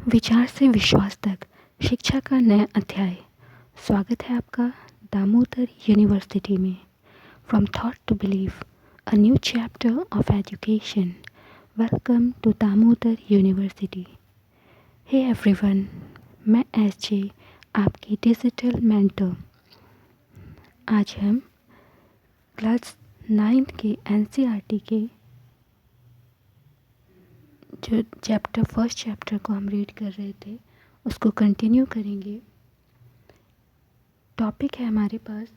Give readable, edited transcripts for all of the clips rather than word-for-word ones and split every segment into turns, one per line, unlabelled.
विचार से विश्वास तक शिक्षा का नया अध्याय। स्वागत है आपका दामोदर यूनिवर्सिटी में। From thought to believe, a new chapter of education. Welcome to Damodar university. Hey everyone, मैं एस.जे. आपकी डिजिटल मेंटर। आज हम क्लास 9 के एनसीईआरटी के जो फर्स्ट चैप्टर को हम रीड कर रहे थे उसको कंटिन्यू करेंगे। टॉपिक है हमारे पास,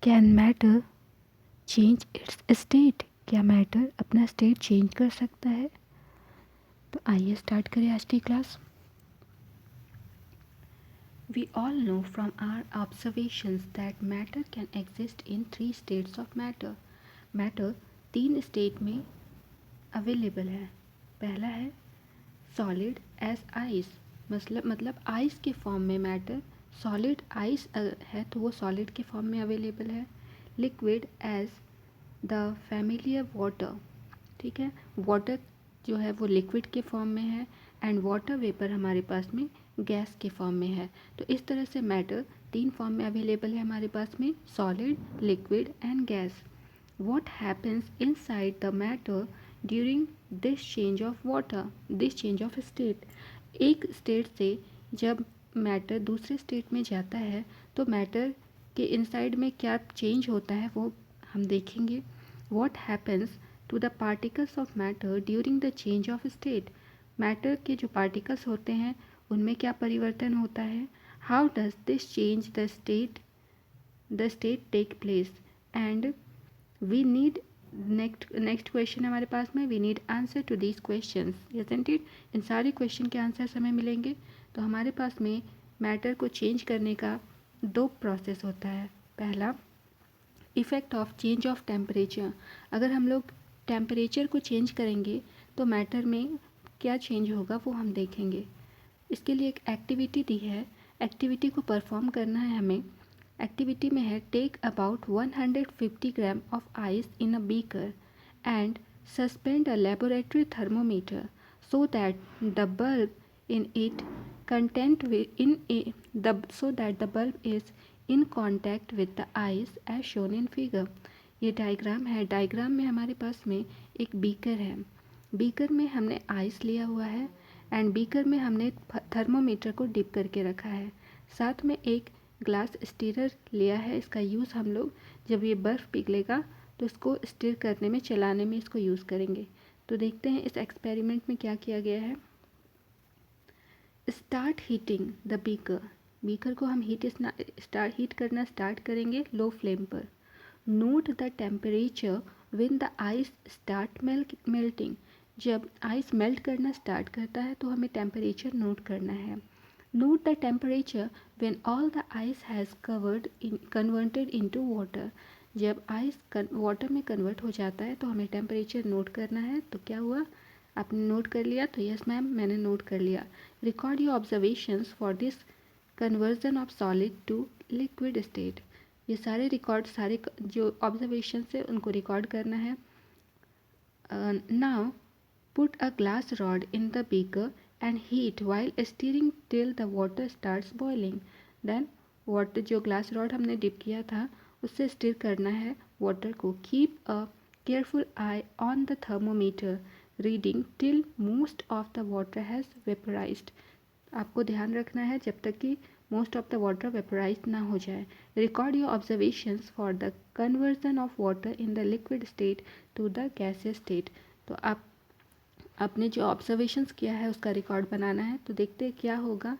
can matter change its state. क्या मैटर अपना स्टेट चेंज कर सकता है? तो आइए स्टार्ट करें आज की class. We all know from our observations that matter can exist in 3 states of matter. Matter 3 state में अवेलेबल है। पहला है सॉलिड एज आइस, मतलब आइस के फॉर्म में मैटर। सॉलिड आइस है तो वो सॉलिड के फॉर्म में अवेलेबल है। Liquid as the familiar water, ठीक है, वाटर जो है वो लिक्विड के फॉर्म में है एंड वाटर वेपर हमारे पास में गैस के फॉर्म में है। तो इस तरह से मैटर 3 फॉर्म में अवेलेबल है हमारे पास में, solid, liquid and gas. What happens inside the matter during this change of state? एक स्टेट से जब मैटर दूसरे स्टेट में जाता है तो मैटर के इनसाइड में क्या चेंज होता है वो हम देखेंगे। What happens to the particles of matter during the change of state? Matter के जो पार्टिकल्स होते हैं उनमें क्या परिवर्तन होता है? How does this change the state take place? And we need next question हमारे पास में, we need answer to these questions, isn't it? इन सारे क्वेश्चन के आंसर्स हमें मिलेंगे। तो हमारे पास में मैटर को चेंज करने का 2 प्रोसेस होता है। पहला, effect of change of temperature. अगर हम लोग टेम्परेचर को चेंज करेंगे तो मैटर में क्या चेंज होगा वो हम देखेंगे। इसके लिए एक एक्टिविटी दी है, एक्टिविटी को परफॉर्म करना है हमें। एक्टिविटी में है, take about 150 gram of ice in a beaker and suspend a laboratory thermometer so that the bulb in it content in so that the bulb is in contact with the ice as shown in figure। ये diagram है। Diagram में हमारे पास में एक beaker है। Beaker में हमने आइस लिया हुआ है एंड बीकर में हमने थर्मोमीटर को डिप करके रखा है। साथ में एक ग्लास स्टीरर लिया है। इसका यूज़ हम लोग जब ये बर्फ़ पिघलेगा तो इसको स्टीर करने में, चलाने में इसको यूज़ करेंगे। तो देखते हैं इस एक्सपेरिमेंट में क्या किया गया है। Start heating the beaker. Beaker को हम हीट करना स्टार्ट करेंगे लो फ्लेम पर। Note the temperature when the ice start melting. जब आइस मेल्ट करना स्टार्ट करता है तो हमें टेम्परेचर नोट करना है। Note the temperature when all the ice has converted into water. जब आइस वाटर में कन्वर्ट हो जाता है तो हमें टेम्परेचर नोट करना है। तो क्या हुआ, आपने नोट कर लिया? तो यस मैम, मैंने नोट कर लिया। Record your observations for this conversion of solid to liquid state. ये सारे रिकॉर्ड, सारे जो ऑब्जर्वेशन है उनको रिकॉर्ड करना है। Now put a glass rod in the beaker and heat while stirring till the water starts boiling. Then water, जो glass rod हमने डिप किया था उससे स्टीर करना है वाटर को। Keep a careful eye on the thermometer reading till most of the water has vaporised. आपको ध्यान रखना है जब तक कि most of the water vaporise ना हो जाए। Record your observations for the conversion of water in the liquid state to the gaseous state. तो आपने जो ऑब्जर्वेशंस किया है उसका रिकॉर्ड बनाना है। तो देखते हैं क्या होगा।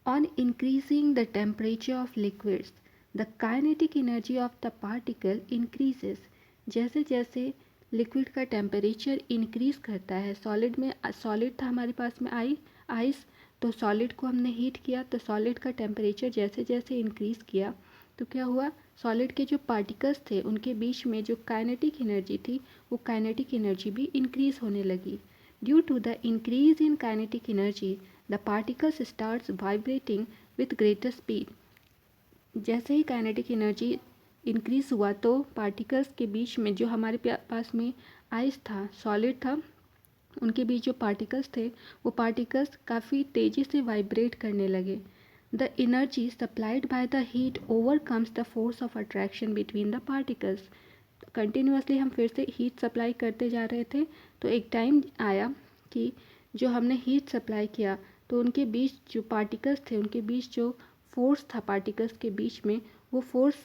On increasing the temperature of liquids the kinetic energy of the particle increases. जैसे जैसे लिक्विड का टेम्परेचर इंक्रीज करता है, सॉलिड था हमारे पास में आइस, तो सॉलिड को हमने हीट किया तो सॉलिड का टेम्परेचर जैसे जैसे इंक्रीज़ किया तो क्या हुआ, सॉलिड के जो पार्टिकल्स थे उनके बीच में जो काइनेटिक एनर्जी थी वो काइनेटिक एनर्जी भी इंक्रीज़ होने लगी। Due to the increase in kinetic energy the particles starts vibrating with greater speed. जैसे ही काइनेटिक एनर्जी इंक्रीज़ हुआ तो पार्टिकल्स के बीच में जो हमारे पास में आइस था, सॉलिड था, उनके बीच जो पार्टिकल्स थे वो पार्टिकल्स काफ़ी तेज़ी से वाइब्रेट करने लगे। The energy supplied by the heat overcomes the force of attraction between the particles. Continuously हम फिर से हीट सप्लाई करते जा रहे थे, तो एक टाइम आया कि जो हमने हीट सप्लाई किया तो उनके बीच जो पार्टिकल्स थे उनके बीच जो फोर्स था पार्टिकल्स के बीच में, वो फोर्स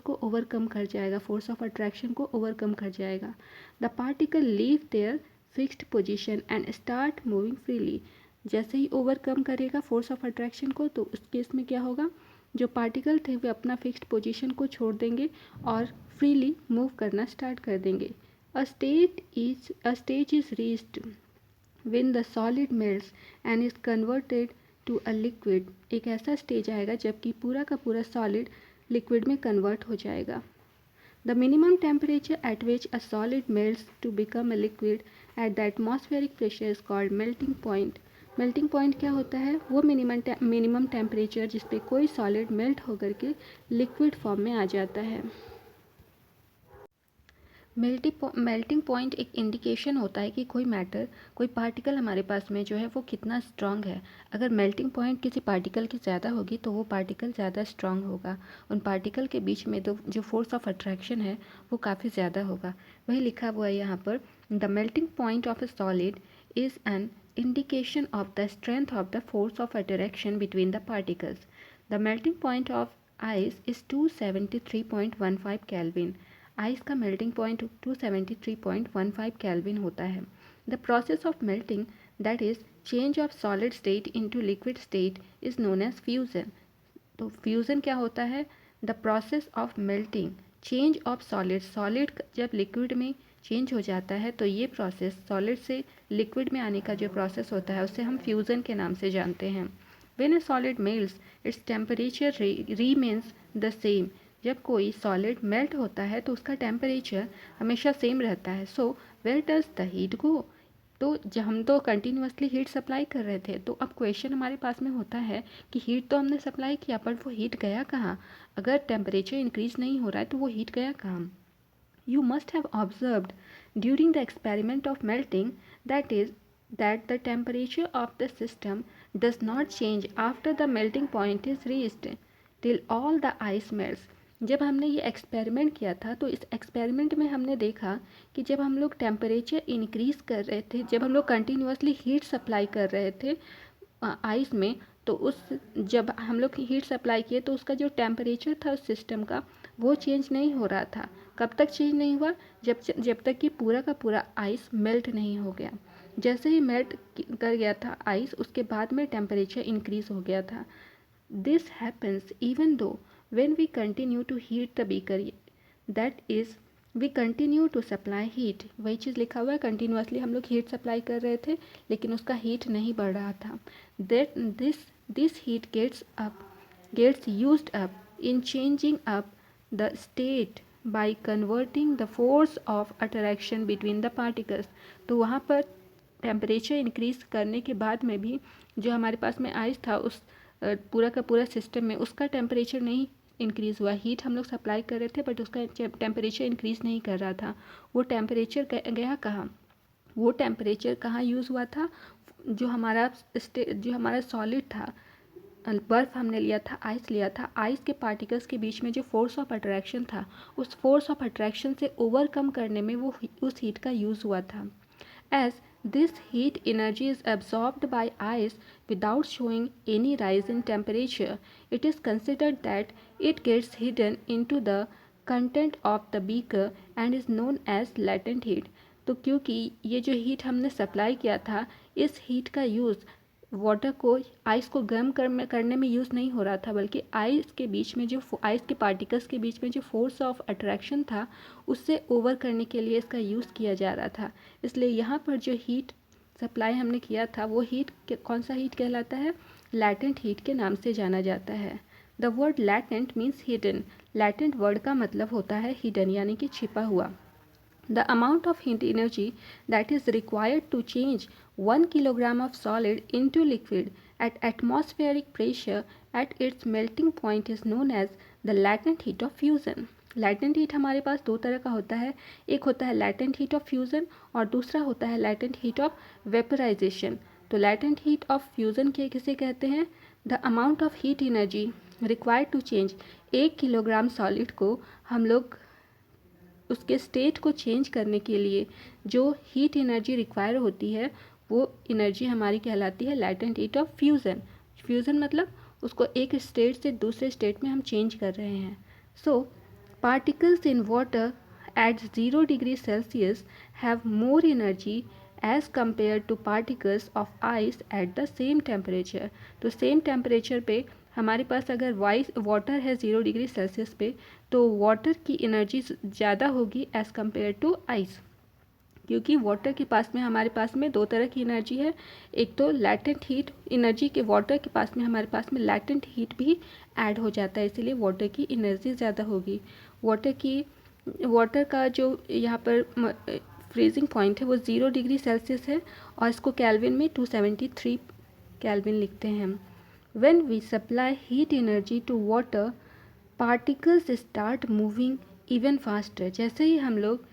को ओवरकम कर जाएगा, फोर्स ऑफ अट्रैक्शन को ओवरकम कर जाएगा। The particle leave their fixed position and start moving freely. जैसे ही ओवरकम करेगा फोर्स ऑफ अट्रैक्शन को, तो उस केस में क्या होगा, जो पार्टिकल थे वे अपना फिक्स्ड पोजीशन को छोड़ देंगे और फ्रीली मूव करना स्टार्ट कर देंगे। अ stage is reached when the solid melts and is converted to a liquid। एक ऐसा स्टेज आएगा जबकि पूरा का पूरा सॉलिड लिक्विड में कन्वर्ट हो जाएगा। The minimum temperature at which a solid melts to become a liquid at the atmospheric pressure is called melting point। Melting point क्या होता है, वो मिनिमम टेम्परेचर जिस पे कोई सॉलिड मेल्ट होकर के लिक्विड फॉर्म में आ जाता है। मेल्टिंग पॉइंट एक इंडिकेशन होता है कि कोई पार्टिकल हमारे पास में जो है वो कितना स्ट्रांग है। अगर मेल्टिंग पॉइंट किसी पार्टिकल की ज़्यादा होगी तो वो पार्टिकल ज़्यादा स्ट्रांग होगा, उन पार्टिकल के बीच में तो जो फोर्स ऑफ अट्रैक्शन है वो काफ़ी ज़्यादा होगा। वही लिखा हुआ है यहाँ पर, the melting point of a solid is an indication of the strength of the force of attraction between the particles. The melting point of ice is 273.15 kelvin. Ice का मेल्टिंग पॉइंट 273.15 केल्विन होता है। The process of melting that is change of solid state into liquid state is known as fusion. तो fusion क्या होता है, the process of melting change of solid जब liquid में change हो जाता है तो ये प्रोसेस सॉलिड से लिक्विड में आने का जो प्रोसेस होता है उसे हम फ्यूजन के नाम से जानते हैं। When a solid melts its temperature remains the same. जब कोई सॉलिड मेल्ट होता है तो उसका टेम्परेचर हमेशा सेम रहता है। So where does the heat go. तो जब हम तो कंटिन्यूसली हीट सप्लाई कर रहे थे, तो अब क्वेश्चन हमारे पास में होता है कि हीट तो हमने सप्लाई किया पर वो हीट गया कहाँ। अगर टेम्परेचर इंक्रीज नहीं हो रहा है तो वो हीट गया कहाँ। You must have observed during the experiment of melting that that the temperature of the system does not change after the melting point is reached till all the ice melts। जब हमने ये experiment किया था तो इस experiment में हमने देखा कि जब हम लोग टेम्परेचर इंक्रीज़ कर रहे थे, जब हम लोग कंटिन्यूसली हीट सप्लाई कर रहे थे आइस में, तो उस जब हम लोग हीट सप्लाई किए तो उसका जो टेम्परेचर था उस सिस्टम का वो चेंज नहीं हो रहा था। कब तक चेंज नहीं हुआ, जब तक कि पूरा का पूरा आइस मेल्ट नहीं हो गया। जैसे ही मेल्ट कर गया था आइस, उसके बाद में टेम्परेचर इंक्रीज़ हो गया था। This happens even though when we continue to heat the beaker, that is we continue to supply heat। वही चीज़ लिखा हुआ है, कंटिन्यूसली हम लोग हीट सप्लाई कर रहे थे लेकिन उसका हीट नहीं बढ़ रहा था। that this heat gets used up in changing up the state by converting the force of attraction between the particles। तो वहाँ पर टेम्परेचर इंक्रीज करने के बाद में भी जो हमारे पास में आइस था उस पूरा का पूरा सिस्टम में उसका टेम्परेचर नहीं इंक्रीज़ हुआ। हीट हम लोग सप्लाई कर रहे थे बट उसका टेम्परेचर इंक्रीज़ नहीं कर रहा था। वो टेम्परेचर गया कहाँ, वो टेम्परेचर कहाँ यूज़ हुआ था, जो हमारा सॉलिड था, बर्फ़ हमने लिया था, आइस लिया था, आइस के पार्टिकल्स के बीच में जो फोर्स ऑफ अट्रैक्शन था उस फोर्स ऑफ अट्रैक्शन से ओवरकम करने में वो उस हीट का यूज़ हुआ था। As this heat energy is absorbed by ice without showing any rise in temperature, it is considered that it gets hidden into the content of the beaker and is known as latent heat। तो क्योंकि ये जो heat हमने supply किया था, इस heat का use water को, आइस को गर्म करने में यूज़ नहीं हो रहा था, बल्कि आइस के पार्टिकल्स के बीच में जो फोर्स ऑफ अट्रैक्शन था उससे ओवर करने के लिए इसका यूज़ किया जा रहा था। इसलिए यहाँ पर जो हीट सप्लाई हमने किया था वो हीट कौन सा हीट कहलाता है, लैटेंट हीट के नाम से जाना जाता है। The word latent means hidden. Latent word का मतलब होता है हिडन यानी कि छिपा हुआ। The amount of heat energy that is required to change 1 kilogram of solid into liquid at atmospheric pressure at its melting point is known as the latent heat of fusion। Latent heat हमारे पास दो तरह का होता है, एक होता है latent heat of fusion और दूसरा होता है लैटेंट हीट ऑफ वेपराइजेशन। तो लैटेंट हीट ऑफ फ्यूज़न के किसे कहते हैं? The amount of heat energy required to change 1 kilogram solid को हम लोग उसके स्टेट को चेंज करने के लिए जो हीट एनर्जी रिक्वायर होती है वो एनर्जी हमारी कहलाती है latent heat of fusion. Fusion मतलब उसको एक स्टेट से दूसरे स्टेट में हम चेंज कर रहे हैं। So particles in water at 0 degree Celsius have more energy as compare to particles of ice at the same temperature. तो सेम टेम्परेचर पे हमारे पास अगर वाटर है 0 डिग्री सेल्सियस पे तो वाटर की एनर्जी ज़्यादा होगी एज़ कम्पेयर टू आइस, क्योंकि वाटर के पास में हमारे पास में दो तरह की एनर्जी है। एक तो लैटेंट हीट एनर्जी के वाटर के पास में हमारे पास में लैटेंट हीट भी ऐड हो जाता है, इसीलिए वाटर की एनर्जी ज़्यादा होगी। वाटर का जो यहाँ पर फ्रीजिंग पॉइंट है वो 0 डिग्री सेल्सियस है और इसको कैल्विन में 273 कैल्विन लिखते हैं। When we supply heat energy to water particles start moving even faster. जैसे ही हम लोग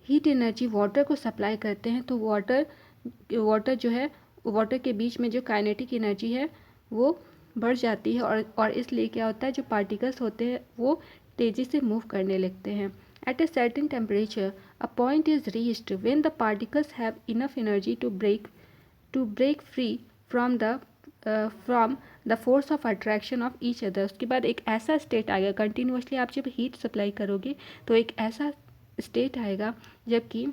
हीट एनर्जी वाटर को सप्लाई करते हैं तो वाटर जो है वाटर के बीच में जो काइनेटिक एनर्जी है वो बढ़ जाती है और इसलिए क्या होता है जो पार्टिकल्स होते हैं वो तेज़ी से मूव करने लगते हैं। At a certain temperature a point is reached when the particles have enough energy to break free from the force of attraction of each other. उसके बाद एक ऐसा स्टेट आएगा, कंटिन्यूसली आप जब हीट सप्लाई करोगे तो एक ऐसा स्टेट आएगा जबकि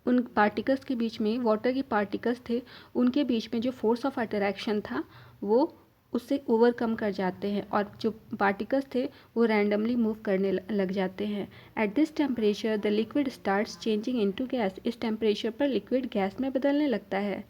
उन पार्टिकल्स के बीच में वाटर के पार्टिकल्स थे उनके बीच में जो फोर्स ऑफ अट्रैक्शन था वो उससे ओवरकम कर जाते हैं और जो पार्टिकल्स थे वो रैंडमली मूव करने लग जाते हैं। At this temperature the liquid starts changing into gas. इस टेम्परेचर पर लिक्विड गैस में बदलने लगता है।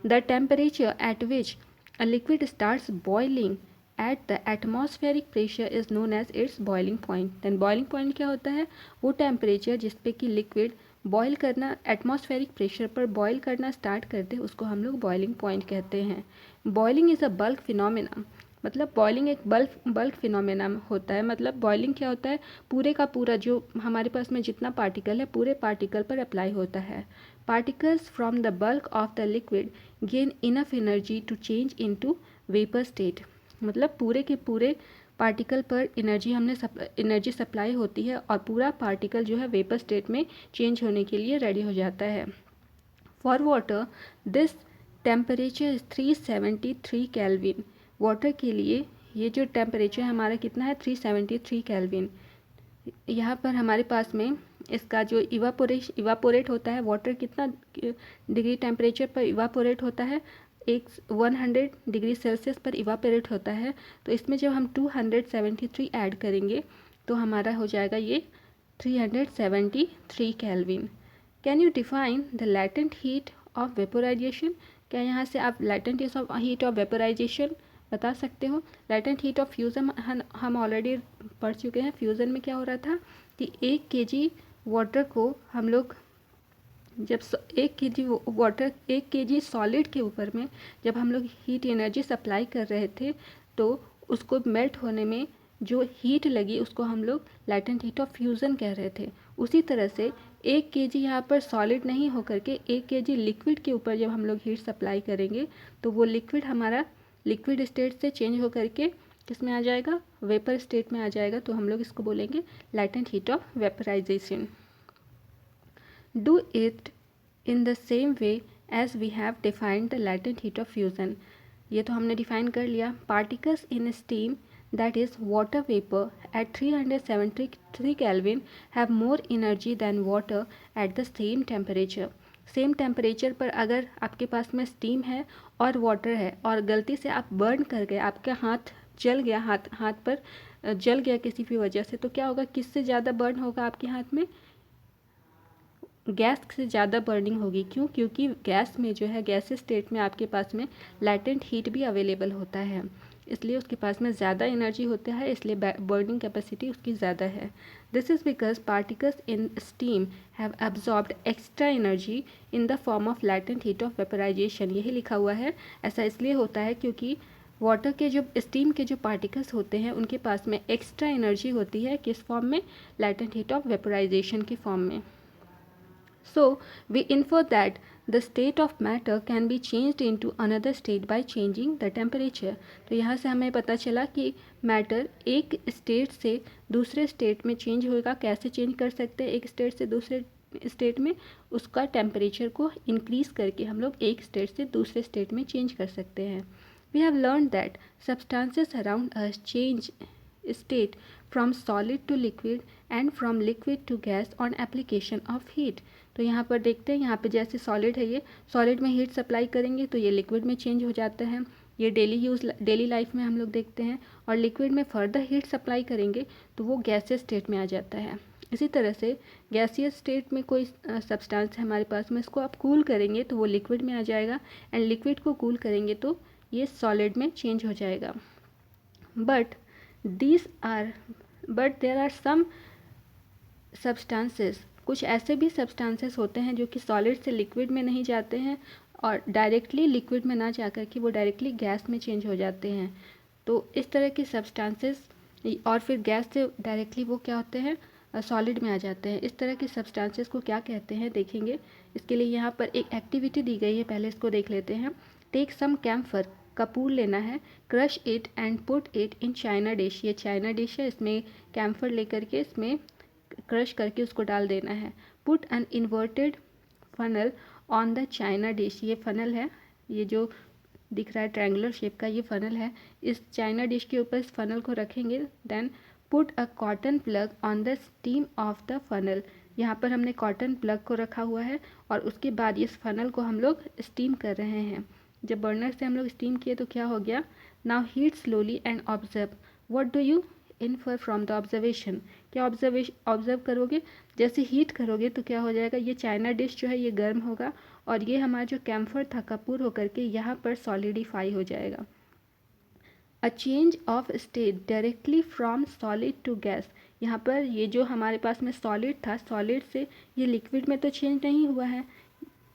The temperature at which a liquid starts boiling at the atmospheric pressure is known as its boiling point. Then boiling point क्या होता है? वो टेम्परेचर जिस पे कि लिक्विड बॉयल करना एटमॉस्फेरिक प्रेशर पर बॉयल करना स्टार्ट करते हैं उसको हम लोग बॉइलिंग पॉइंट कहते हैं। Boiling is a bulk phenomena, मतलब बॉइलिंग एक बल्क फिनोमेना होता है। मतलब बॉइलिंग क्या होता है? पूरे का पूरा जो हमारे पास में जितना पार्टिकल है पूरे पार्टिकल पर अप्लाई होता है। Particles from the bulk of the liquid gain enough energy to change into vapour state. मतलब पूरे के पूरे पार्टिकल पर एनर्जी सप्लाई होती है और पूरा पार्टिकल जो है वेपर स्टेट में चेंज होने के लिए रेडी हो जाता है। For water this temperature is 373 kelvin. Water के लिए ये जो टेम्परेचर हमारा कितना है 373 कैल्विन। यहाँ पर हमारे पास में इसका जो इवापोरेट होता है वाटर कितना डिग्री टेम्परेचर पर इवापोरेट होता है? 100 डिग्री सेल्सियस पर इवापोरेट होता है। तो इसमें जब हम 273 ऐड करेंगे तो हमारा हो जाएगा ये 373 kelvin. Can you define the latent heat of vaporisation? क्या यहाँ से आप लैटेंट हीट ऑफ वेपोराइजेशन बता सकते हो? लैटेंट हीट ऑफ फ्यूज़न हम ऑलरेडी पढ़ चुके हैं। फ्यूज़न में क्या हो रहा था कि 1 kg वाटर को हम लोग जब 1 kg सॉलिड के ऊपर में जब हम लोग हीट एनर्जी सप्लाई कर रहे थे तो उसको मेल्ट होने में जो हीट लगी उसको हम लोग लैटेंट हीट ऑफ फ्यूज़न कह रहे थे। उसी तरह से 1 kg यहाँ पर सॉलिड नहीं होकर के 1 kg लिक्विड के ऊपर जब हम लोग हीट सप्लाई करेंगे तो वो लिक्विड हमारा लिक्विड स्टेट से चेंज होकर के किस में आ जाएगा? वेपर स्टेट में आ जाएगा। तो हम लोग इसको बोलेंगे latent heat of vaporisation. Do it in the same way as we have defined the latent heat of fusion. ये तो हमने डिफाइन कर लिया। Particles in steam that is water vapor at 373 Kelvin have more energy than water at the same temperature। Same temperature पर अगर आपके पास में steam है और वाटर है और गलती से आप बर्न कर गए, आपका हाथ जल गया, हाथ पर जल गया किसी भी वजह से, तो क्या होगा? किससे ज़्यादा बर्न होगा आपके हाथ में? गैस से ज़्यादा बर्निंग होगी। क्यों? क्योंकि गैस में जो है गैस स्टेट में आपके पास में लैटेंट हीट भी अवेलेबल होता है, इसलिए उसके पास में ज़्यादा एनर्जी होता है, इसलिए बर्निंग कैपेसिटी उसकी ज़्यादा है। This is because particles in steam have absorbed extra energy in the form of latent heat of vaporisation. यही लिखा हुआ है। ऐसा इसलिए होता है क्योंकि वाटर के जो स्टीम के जो पार्टिकल्स होते हैं उनके पास में एक्स्ट्रा एनर्जी होती है, किस फॉर्म में? लैटेंट हीट ऑफ वेपोराइजेशन की फॉर्म में. So we infer that the state of matter can be changed into another state by changing the temperature. तो यहाँ से हमें पता चला कि मैटर एक स्टेट से दूसरे स्टेट में चेंज होगा. कैसे चेंज कर सकते हैं एक स्टेट से दूसरे स्टेट में? उसका टेम्परेचर को इंक्रीज करके हम लोग एक स्टेट से दूसरे स्टेट में चेंज कर सकते हैं. We have learned that substances around us change state from solid to liquid and from liquid to gas on application of heat. तो यहाँ पर देखते हैं, यहाँ पे जैसे सॉलिड है, ये सॉलिड में हीट सप्लाई करेंगे तो ये लिक्विड में चेंज हो जाता है. ये डेली लाइफ में हम लोग देखते हैं. और लिक्विड में फर्दर हीट सप्लाई करेंगे तो वो गैसियस स्टेट में आ जाता है. इसी तरह से गैसियस स्टेट में कोई सब्सटेंस है हमारे पास में, इसको आप कूल करेंगे तो वो लिक्विड में आ जाएगा, एंड लिक्विड को कूल करेंगे तो ये सॉलिड में चेंज हो जाएगा. But there are some substances, कुछ ऐसे भी सब्सटेंसेस होते हैं जो कि सॉलिड से लिक्विड में नहीं जाते हैं और डायरेक्टली लिक्विड में ना जाकर के वो डायरेक्टली गैस में चेंज हो जाते हैं. तो इस तरह के सब्सटेंसेस और फिर गैस से डायरेक्टली वो क्या होते हैं? सॉलिड में आ जाते हैं. इस तरह के सब्सटेंसेस को क्या कहते हैं देखेंगे. इसके लिए यहाँ पर एक एक्टिविटी दी गई है, पहले इसको देख लेते हैं. टेक सम कैम्फर, कपूर लेना है, crush it and put it in China dish. ये चाइना डिश है, इसमें कैम्फर लेकर के इसमें क्रश करके उसको डाल देना है. Put an inverted funnel on the China dish. ये फनल है, ये जो दिख रहा है ट्रायंगुलर शेप का, ये फनल है. इस चाइना डिश के ऊपर इस फनल को रखेंगे. Then put a cotton plug on the stem of the funnel. यहाँ पर हमने कॉटन प्लग को रखा हुआ है और उसके बाद इस फनल को हम लोग स्टीम कर रहे हैं. जब बर्नर से हम लोग स्टीम किए तो क्या हो गया? Now heat slowly and observe. What do you infer from the observation? क्या ऑब्जर्व करोगे? जैसे हीट करोगे तो क्या हो जाएगा? ये चाइना डिश जो है ये गर्म होगा और ये हमारा जो कैम्फर था कपूर होकर के यहाँ पर सॉलिडिफाई हो जाएगा. A change of state directly from solid to gas. यहाँ पर ये जो हमारे पास में सॉलिड था, सॉलिड से ये लिक्विड में तो चेंज नहीं हुआ है.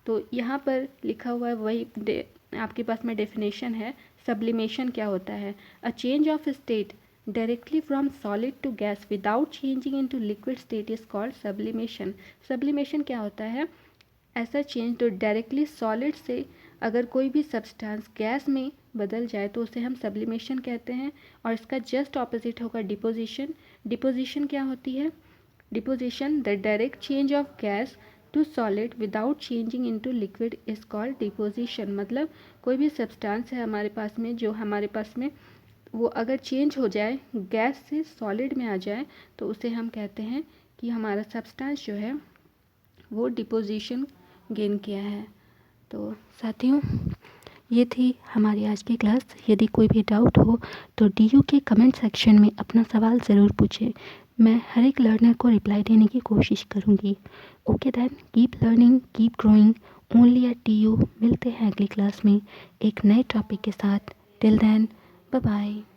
तो यहाँ पर लिखा हुआ है वही आपके पास में डेफिनेशन है. सब्लिमेशन क्या होता है? A change of state directly from solid to gas without changing into liquid state is called sublimation. Sublimation क्या होता है? ऐसा चेंज तो डायरेक्टली सॉलिड से अगर कोई भी सब्सटेंस गैस में बदल जाए तो उसे हम सब्लिमेशन कहते हैं. और इसका जस्ट ऑपोजिट होगा डिपोजिशन. डिपोजिशन क्या होती है? Deposition the direct change of gas to solid without changing into liquid is called deposition. मतलब कोई भी सब्सटेंस है हमारे पास में, जो हमारे पास में वो अगर चेंज हो जाए, गैस से सॉलिड में आ जाए, तो उसे हम कहते हैं कि हमारा सब्सटेंस जो है वो डिपोजिशन गेन किया है. तो साथियों, ये थी हमारी आज की क्लास. यदि कोई भी डाउट हो तो DU के कमेंट सेक्शन में अपना सवाल ज़रूर पूछें. मैं हर एक लर्नर को रिप्लाई देने की कोशिश करूँगी. Okay then, keep learning, keep growing only at DU. मिलते हैं अगली क्लास में एक नए टॉपिक के साथ. Till then, bye bye.